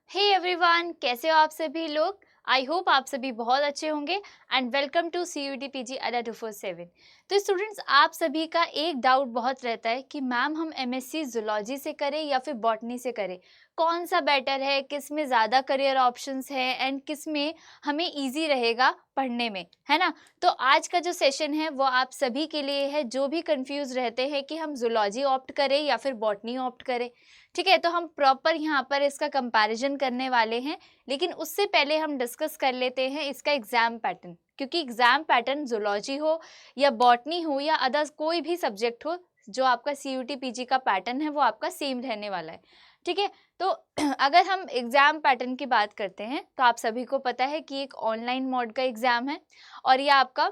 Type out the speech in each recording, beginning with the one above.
Hey everyone, कैसे हो आप सभी लोग। आई होप आप सभी बहुत अच्छे होंगे and welcome to CUET PG अड्डा 247। तो स्टूडेंट्स, आप सभी का एक डाउट बहुत रहता है कि मैम हम MSc जूलॉजी से करें या फिर बॉटनी से करें, कौन सा बेटर है, किस में ज़्यादा करियर ऑप्शंस है एंड किस में हमें इजी रहेगा पढ़ने में, है ना। तो आज का जो सेशन है वो आप सभी के लिए है जो भी कंफ्यूज रहते हैं कि हम जूलॉजी ऑप्ट करें या फिर बॉटनी ऑप्ट करें। ठीक है, तो हम प्रॉपर यहाँ पर इसका कंपैरिजन करने वाले हैं, लेकिन उससे पहले हम डिस्कस कर लेते हैं इसका एग्जाम पैटर्न, क्योंकि एग्जाम पैटर्न जूलॉजी हो या बॉटनी हो या अदर्स कोई भी सब्जेक्ट हो, जो आपका CUET PG का पैटर्न है वो आपका सेम रहने वाला है। ठीक है, तो अगर हम एग्जाम पैटर्न की बात करते हैं तो आप सभी को पता है कि एक ऑनलाइन मोड का एग्जाम है और ये आपका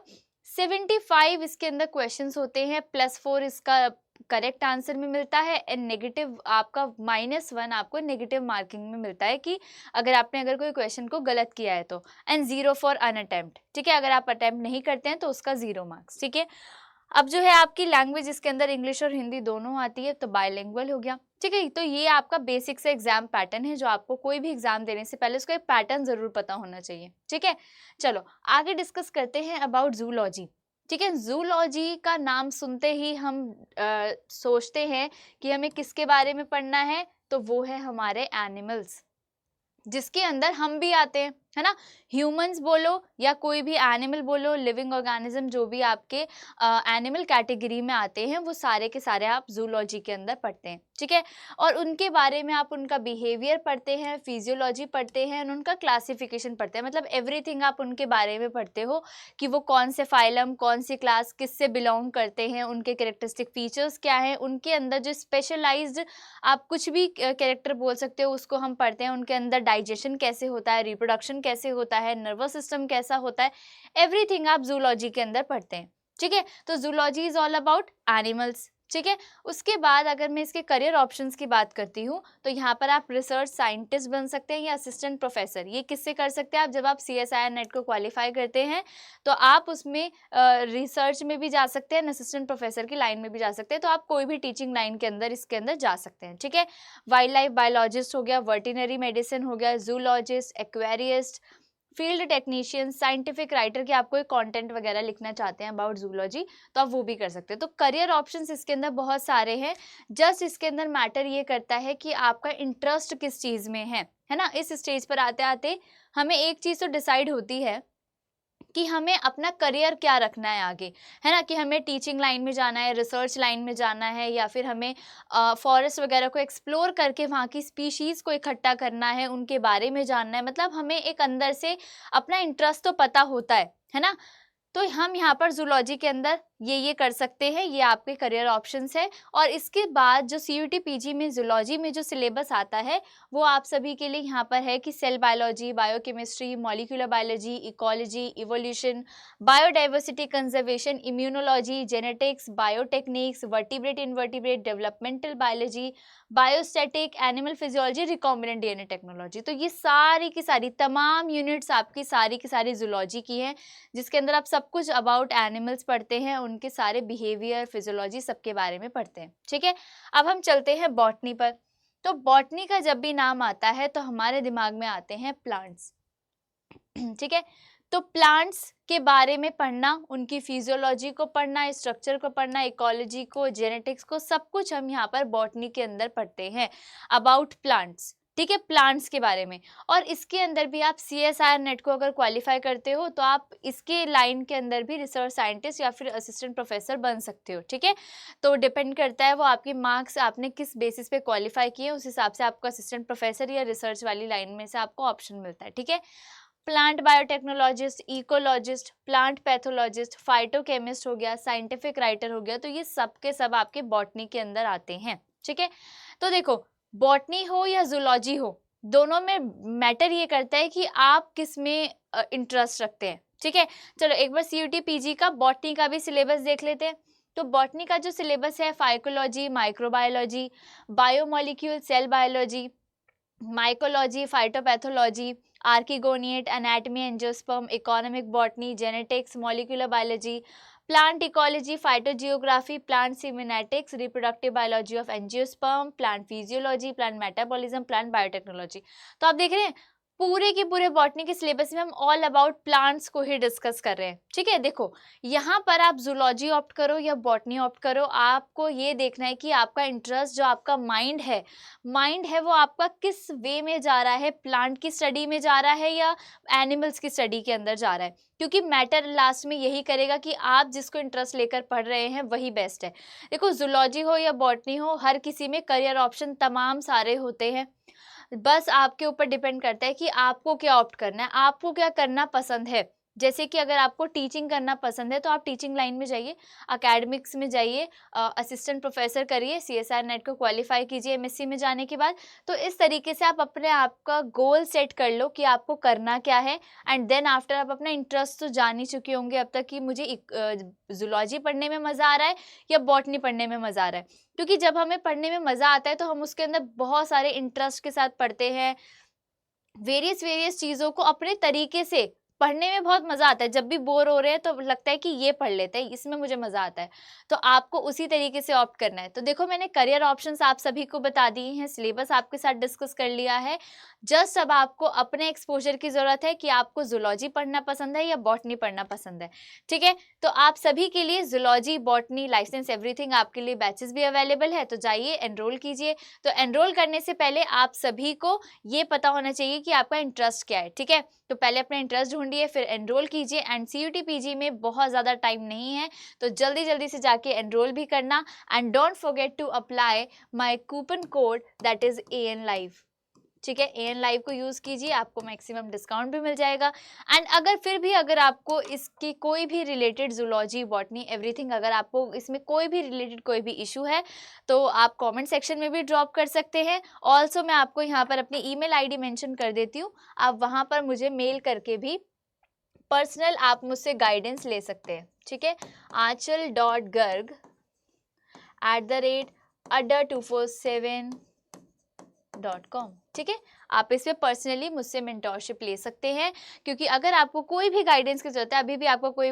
75 इसके अंदर क्वेश्चंस होते हैं, +4 इसका करेक्ट आंसर में मिलता है एंड नेगेटिव आपका -1 आपको नेगेटिव मार्किंग में मिलता है कि अगर कोई क्वेश्चन को गलत किया है तो, एंड 0 फॉर अनअटेम्प्ट। ठीक है, अगर आप अटेम्प्ट नहीं करते हैं तो उसका 0 मार्क्स। ठीक है, अब जो है आपकी लैंग्वेज इसके अंदर इंग्लिश और हिंदी दोनों आती है, तो बायलिंगुअल हो गया। ठीक है, तो ये आपका बेसिक से एग्जाम पैटर्न है जो आपको कोई भी एग्जाम देने से पहले उसका एक पैटर्न जरूर पता होना चाहिए। ठीक है, चलो आगे डिस्कस करते हैं अबाउट जूलॉजी। ठीक है, जूलॉजी का नाम सुनते ही हम सोचते हैं कि हमें किसके बारे में पढ़ना है, तो वो है हमारे एनिमल्स, जिसके अंदर हम भी आते हैं, है ना। ह्यूमंस बोलो या कोई भी एनिमल बोलो, लिविंग ऑर्गेनिज्म जो भी आपके एनिमल कैटेगरी में आते हैं वो सारे के सारे आप जूलॉजी के अंदर पढ़ते हैं। ठीक है, और उनके बारे में आप उनका बिहेवियर पढ़ते हैं, फिजियोलॉजी पढ़ते हैं और उनका क्लासिफिकेशन पढ़ते हैं, मतलब एवरीथिंग आप उनके बारे में पढ़ते हो कि वो कौन से फाइलम, कौन सी क्लास, किससे बिलोंग करते हैं, उनके कैरेक्टरिस्टिक फीचर्स क्या हैं, उनके अंदर जो स्पेशलाइज्ड आप कुछ भी कैरेक्टर बोल सकते हो उसको हम पढ़ते हैं। उनके अंदर डाइजेशन कैसे होता है, रिप्रोडक्शन कैसे होता है, नर्वस सिस्टम कैसा होता है, एवरीथिंग आप जूलॉजी के अंदर पढ़ते हैं। ठीक है, तो zoology is all about animals. ठीक है, उसके बाद अगर मैं इसके करियर ऑप्शंस की बात करती हूँ तो यहाँ पर आप रिसर्च साइंटिस्ट बन सकते हैं या असिस्टेंट प्रोफेसर। ये किससे कर सकते हैं आप, जब आप CSIR नेट को क्वालिफाई करते हैं तो आप उसमें रिसर्च में भी जा सकते हैं, असिस्टेंट प्रोफेसर की लाइन में भी जा सकते हैं, तो आप कोई भी टीचिंग लाइन के अंदर इसके अंदर जा सकते हैं। ठीक है, वाइल्ड लाइफ बायोलॉजिस्ट हो गया, वर्टिनरी मेडिसिन हो गया, zoologist, aquarist, field technician, scientific writer की आप कोई कंटेंट वगैरह लिखना चाहते हैं अबाउट जूलॉजी तो आप वो भी कर सकते हैं। तो करियर ऑप्शंस इसके अंदर बहुत सारे हैं, जस्ट इसके अंदर मैटर ये करता है कि आपका इंटरेस्ट किस चीज़ में है ना। इस स्टेज पर आते आते हमें एक चीज़ तो डिसाइड होती है कि हमें अपना करियर क्या रखना है आगे, है ना, कि हमें टीचिंग लाइन में जाना है, रिसर्च लाइन में जाना है, या फिर हमें फॉरेस्ट वगैरह को एक्सप्लोर करके वहाँ की स्पीशीज़ को इकट्ठा करना है, उनके बारे में जानना है। मतलब हमें एक अंदर से अपना इंटरेस्ट तो पता होता है ना। तो हम यहाँ पर जूलॉजी के अंदर ये कर सकते हैं, ये आपके करियर ऑप्शंस है। और इसके बाद जो CUET PG में जूलॉजी में जो सिलेबस आता है वो आप सभी के लिए यहाँ पर है कि cell biology, biochemistry, molecular biology, ecology, evolution, biodiversity conservation, immunology, genetics, biotechnics, vertebrate invertebrate, developmental biology, biostatic, animal physiology, recombinant DNA technology. तो ये सारी की सारी तमाम यूनिट्स आपकी सारी की सारी जूलॉजी की हैं, जिसके अंदर आप सब कुछ अबाउट एनिमल्स पढ़ते हैं, उनके सारे बिहेवियर, फिजियोलॉजी सबके बारे में पढ़ते हैं। ठीक है, अब हम चलते हैं बॉटनी पर। तो बॉटनी का जब भी नाम आता है तो हमारे दिमाग में आते हैं प्लांट्स। ठीक है, तो प्लांट्स के बारे में पढ़ना, उनकी फिजियोलॉजी को पढ़ना, स्ट्रक्चर को पढ़ना, इकोलॉजी को, जेनेटिक्स को, सब कुछ हम यहाँ पर बॉटनी के अंदर पढ़ते हैं अबाउट प्लांट्स। ठीक है, प्लांट्स के बारे में। और इसके अंदर भी आप CSIR नेट को अगर क्वालिफाई करते हो तो आप इसके लाइन के अंदर भी रिसर्च साइंटिस्ट या फिर असिस्टेंट प्रोफेसर बन सकते हो। ठीक है, तो डिपेंड करता है वो आपके मार्क्स आपने किस बेसिस पे क्वालिफाई किए, उस हिसाब से आपको असिस्टेंट प्रोफेसर या रिसर्च वाली लाइन में से आपको ऑप्शन मिलता है। ठीक है, plant biotechnologist, ecologist, plant pathologist, phytochemist हो गया, साइंटिफिक राइटर हो गया, तो ये सब के सब आपके बॉटनी के अंदर आते हैं। ठीक है, तो देखो बॉटनी हो या जूलॉजी हो, दोनों में मैटर ये करता है कि आप किस में इंटरेस्ट रखते हैं। ठीक है, चलो एक बार CUET PG का बॉटनी का भी सिलेबस देख लेते हैं। तो बॉटनी का जो सिलेबस है, phycology, microbiology, biomolecule, cell biology, mycology, phytopathology, archegoniate, anatomy, angiosperm, economic botany, genetics, molecular biology, plant ecology, phytogeography, plant systematics, reproductive biology of angiosperm, plant physiology, plant metabolism, plant biotechnology. तो आप देख रहे हैं पूरे के पूरे botany के syllabus में हम ऑल अबाउट प्लांट्स को ही डिस्कस कर रहे हैं। ठीक है, देखो यहाँ पर आप जूलॉजी ऑप्ट करो या बॉटनी ऑप्ट करो, आपको ये देखना है कि आपका इंटरेस्ट, जो आपका माइंड है वो आपका किस वे में जा रहा है, प्लांट की स्टडी में जा रहा है या एनिमल्स की स्टडी के अंदर जा रहा है, क्योंकि मैटर लास्ट में यही करेगा कि आप जिसको इंटरेस्ट लेकर पढ़ रहे हैं वही बेस्ट है। देखो जूलॉजी हो या बॉटनी हो, हर किसी में करियर ऑप्शन तमाम सारे होते हैं, बस आपके ऊपर डिपेंड करता है कि आपको क्या ऑप्ट करना है, आपको क्या करना पसंद है। जैसे कि अगर आपको टीचिंग करना पसंद है तो आप टीचिंग लाइन में जाइए, एकेडमिक्स में जाइए, असिस्टेंट प्रोफेसर करिए, सीएसआर नेट को क्वालिफाई कीजिए एमएससी में जाने के बाद। तो इस तरीके से आप अपने आप का गोल सेट कर लो कि आपको करना क्या है, एंड देन आफ्टर आप अपना इंटरेस्ट तो जान ही चुके होंगे अब तक कि मुझे जूलॉजी पढ़ने में मज़ा आ रहा है या बॉटनी पढ़ने में मज़ा आ रहा है। क्योंकि जब हमें पढ़ने में मज़ा आता है तो हम उसके अंदर बहुत सारे इंटरेस्ट के साथ पढ़ते हैं, वेरियस चीज़ों को अपने तरीके से पढ़ने में बहुत मज़ा आता है। जब भी बोर हो रहे हैं तो लगता है कि ये पढ़ लेते हैं, इसमें मुझे मज़ा आता है, तो आपको उसी तरीके से ऑप्ट करना है। तो देखो मैंने करियर ऑप्शंस आप सभी को बता दिए हैं, सिलेबस आपके साथ डिस्कस कर लिया है। जस्ट अब आपको अपने एक्सपोजर की ज़रूरत है कि आपको जूलॉजी पढ़ना पसंद है या बॉटनी पढ़ना पसंद है। ठीक है, तो आप सभी के लिए जूलॉजी, बॉटनी, लाइसेंस, एवरीथिंग आपके लिए बैचेस भी अवेलेबल है, तो जाइए एनरोल कीजिए। तो एनरोल करने से पहले आप सभी को ये पता होना चाहिए कि आपका इंटरेस्ट क्या है। ठीक है, तो पहले अपना इंटरेस्ट ढूंढिए, फिर एनरोल कीजिए। एंड सीयूटी पीजी में बहुत ज़्यादा टाइम नहीं है, तो जल्दी जल्दी से जाके एनरोल भी करना। And don't forget to apply my coupon code that is AN Live। ठीक है, AN Live को यूज़ कीजिए, आपको मैक्सिमम डिस्काउंट भी मिल जाएगा। एंड अगर आपको इसकी कोई भी रिलेटेड जूलॉजी, बॉटनी, एवरीथिंग, अगर आपको इसमें कोई भी रिलेटेड कोई भी इशू है तो आप कमेंट सेक्शन में भी ड्रॉप कर सकते हैं। ऑल्सो मैं आपको यहाँ पर अपनी ईमेल आईडी मेंशन कर देती हूँ, आप वहाँ पर मुझे मेल करके भी पर्सनल आप मुझसे गाइडेंस ले सकते हैं। ठीक है, aanchal.garg@247.com। ठीक है, आप इस पे पर्सनली मुझसे मेंटोरशिप ले सकते हैं, क्योंकि अगर आपको कोई भी गाइडेंस की जरूरत है, अभी भी आपका कोई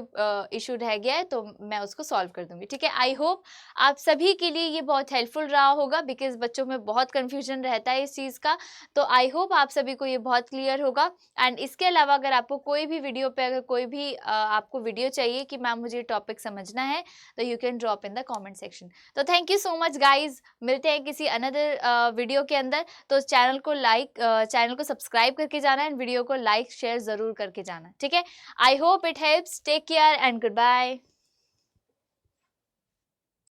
इशू रह गया है तो मैं उसको सॉल्व कर दूंगी। ठीक है, आई होप आप सभी के लिए ये बहुत हेल्पफुल रहा होगा, बिकॉज बच्चों में बहुत कन्फ्यूजन रहता है इस चीज़ का। तो आई होप आप सभी को ये बहुत क्लियर होगा। एंड इसके अलावा अगर आपको कोई भी वीडियो पे अगर कोई भी आपको वीडियो चाहिए कि मैम मुझे टॉपिक समझना है, तो you can drop in the comment section. तो thank you so much guys, मिलते हैं किसी अनदर वीडियो के अंदर। तो चैनल को सब्सक्राइब करके जाना एंड वीडियो को लाइक शेयर जरूर करके जाना। ठीक है, I hope it helps. Take care and good bye.